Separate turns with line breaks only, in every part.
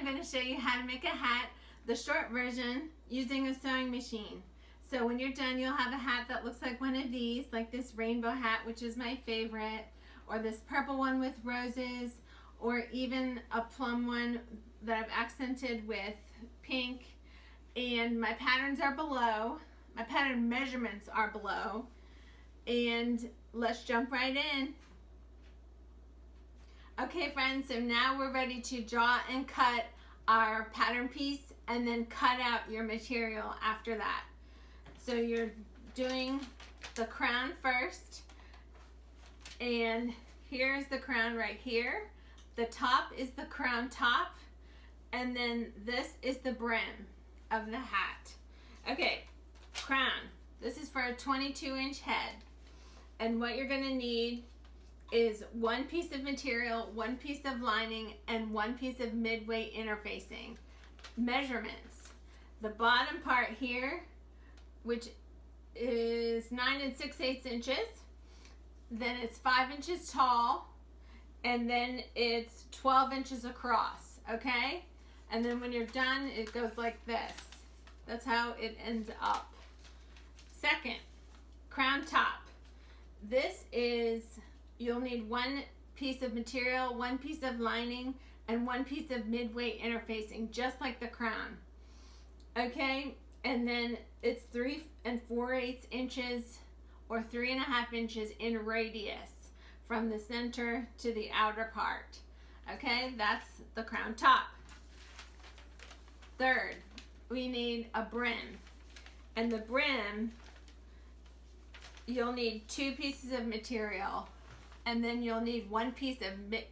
going to show you how to make a hat, the short version, using a sewing machine. So when you're done, you'll have a hat that looks like one of these, like this rainbow hat, which is my favorite, or this purple one with roses, or even a plum one that I've accented with pink. And my patterns are below. My pattern measurements are below. And let's jump right in. Okay friends, so now we're ready to draw and cut our pattern piece and then cut out your material after that. So you're doing the crown first, and here's the crown right here. The top is the crown top, and then this is the brim of the hat. Okay, crown. This is for a 22-inch head, and what you're gonna need is one piece of material, one piece of lining, and one piece of midway interfacing. Measurements: the bottom part here, which is 9 6/8 inches, then it's 5 inches tall, and then it's 12 inches across, okay? And then when you're done, it goes like this. That's how it ends up. Second, crown top. This is, you'll need one piece of material, one piece of lining, and one piece of midway interfacing, just like the crown. Okay, and then it's 3 4/8 inches or 3.5 inches in radius from the center to the outer part. Okay, that's the crown top. Third, we need a brim. And the brim, you'll need 2 pieces of material, and then you'll need one piece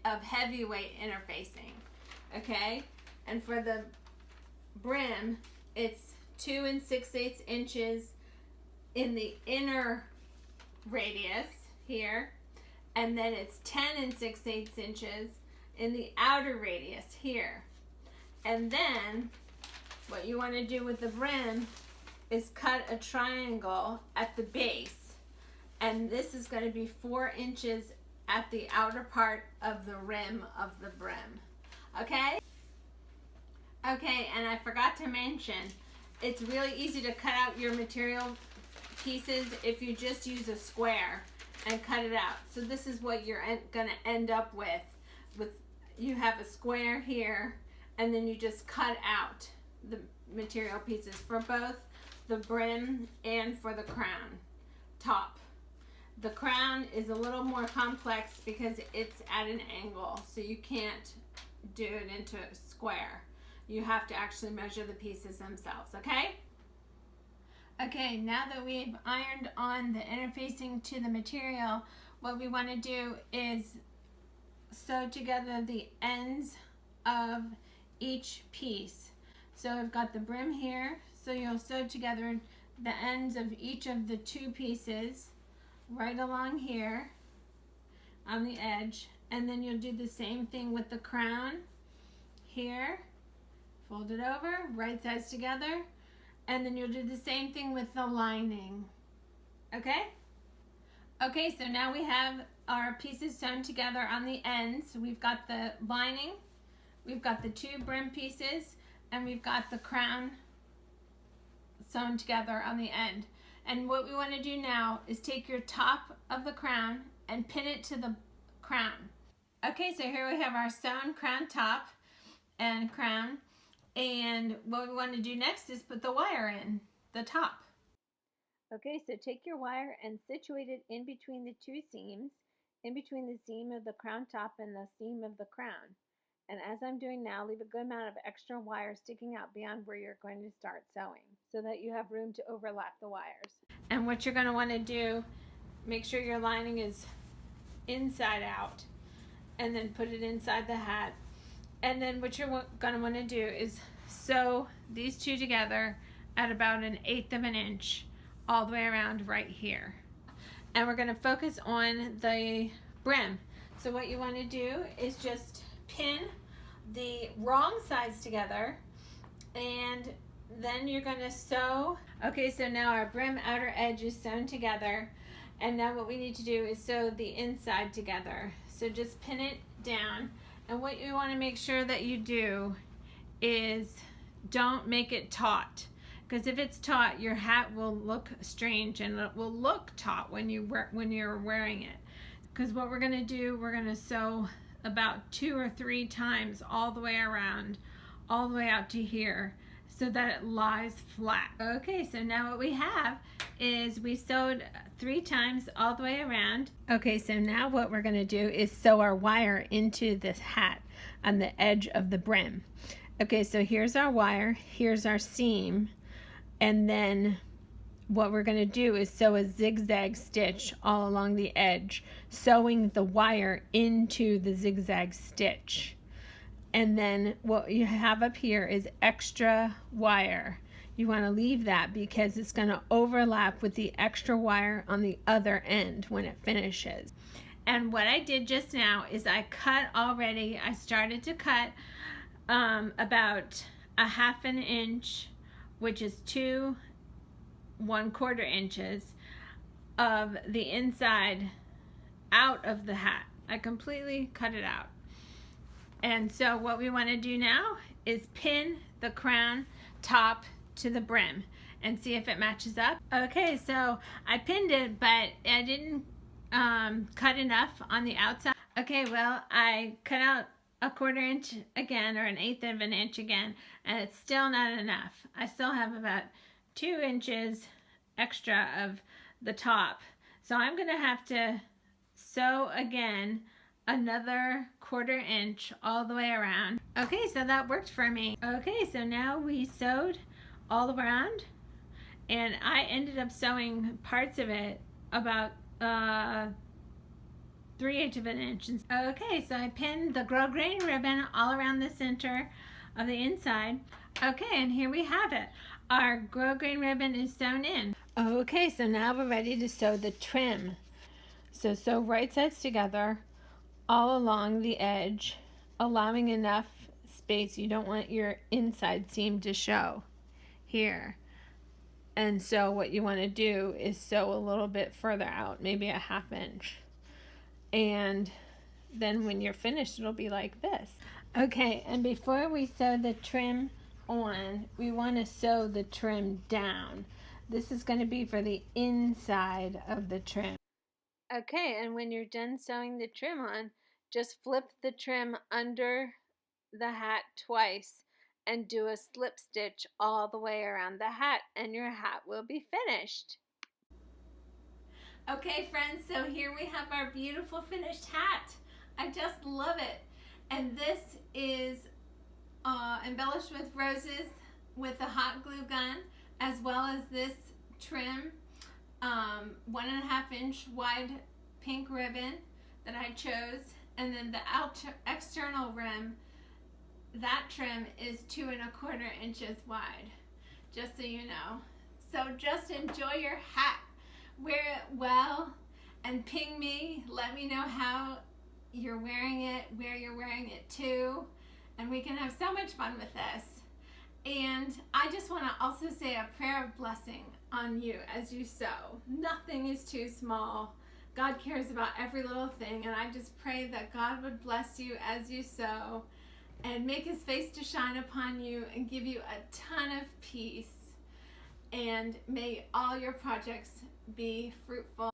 of heavyweight interfacing, okay? And for the brim, it's 2 6/8 inches in the inner radius here, and then it's 10 6/8 inches in the outer radius here. And then what you want to do with the brim is cut a triangle at the base, and this is going to be 4 inches at the outer part of the rim of the brim. Okay? Okay, and I forgot to mention, it's really easy to cut out your material pieces if you just use a square and cut it out. So this is what you're going to end up with. You have a square here, and then you just cut out the material pieces for both the brim and for the crown top. The crown is a little more complex because it's at an angle, so you can't do it into a square. You have to actually measure the pieces themselves, okay? Okay, now that we've ironed on the interfacing to the material, what we want to do is sew together the ends of each piece. So I've got the brim here, so you'll sew together the ends of each of the 2 pieces right along here on the edge, and then you'll do the same thing with the crown here. Fold it over, right sides together, and then you'll do the same thing with the lining. Okay? Okay, so now we have our pieces sewn together on the ends. We've got the lining, we've got the 2 brim pieces, and we've got the crown sewn together on the end. And what we want to do now is take your top of the crown and pin it to the crown. Okay, so here we have our sewn crown top and crown. And what we want to do next is put the wire in the top. Okay, so take your wire and situate it in between the 2 seams, in between the seam of the crown top and the seam of the crown. And as I'm doing now, leave a good amount of extra wire sticking out beyond where you're going to start sewing so that you have room to overlap the wires. And what you're going to want to do, make sure your lining is inside out, and then put it inside the hat. And then what you're going to want to do is sew these 2 together at about 1/8 of an inch all the way around right here. And we're going to focus on the brim. So what you want to do is just pin the wrong sides together, and then you're going to sew. Okay, so now our brim outer edge is sewn together, and now what we need to do is sew the inside together. So just pin it down, and what you want to make sure that you do is don't make it taut, because if it's taut, your hat will look strange and it will look taut when you're wearing it. Because what we're going to do, we're going to sew about 2 or 3 times all the way around, all the way out to here, so that it lies flat. Okay, so now what we have is we sewed 3 times all the way around. Okay, so now what we're going to do is sew our wire into this hat on the edge of the brim. Okay, so here's our wire, here's our seam, and then what we're going to do is sew a zigzag stitch all along the edge, sewing the wire into the zigzag stitch. And then what you have up here is extra wire. You want to leave that because it's going to overlap with the extra wire on the other end when it finishes. And what I did just now is I cut already. I started to cut about a 1/2 inch, which is 2 1/4 inches of the inside out of the hat. I completely cut it out. And so what we want to do now is pin the crown top to the brim and see if it matches up. Okay, so I pinned it, but I didn't cut enough on the outside. Okay, well, I cut out a 1/4 inch again, or an 1/8 of an inch again, and it's still not enough. I still have about 2 inches extra of the top. So I'm going to have to sew again another 1/4 inch all the way around. Okay, so that worked for me. Okay, so now we sewed all around, and I ended up sewing parts of it about 3/8 of an inch. Okay, so I pinned the grosgrain ribbon all around the center of the inside. Okay, and here we have it. Our grosgrain ribbon is sewn in. Okay, so now we're ready to sew the trim. So sew right sides together all along the edge, allowing enough space. You don't want your inside seam to show here. And so what you want to do is sew a little bit further out, maybe a 1/2 inch. And then when you're finished, it'll be like this. Okay, and before we sew the trim on, we want to sew the trim down. This is going to be for the inside of the trim. Okay, and when you're done sewing the trim on, just flip the trim under the hat twice and do a slip stitch all the way around the hat, and your hat will be finished. Okay friends, so here we have our beautiful finished hat. I just love it. And this is embellished with roses with a hot glue gun, as well as this trim, 1.5 inch wide pink ribbon that I chose, and then the external rim, that trim is 2.25 inches wide, just so you know. So just enjoy your hat, wear it well, and ping me, let me know how you're wearing it, where you're wearing it to, and we can have so much fun with this. And I just want to also say a prayer of blessing on you as you sew. Nothing is too small. God cares about every little thing, and I just pray that God would bless you as you sew and make his face to shine upon you and give you a ton of peace. And may all your projects be fruitful.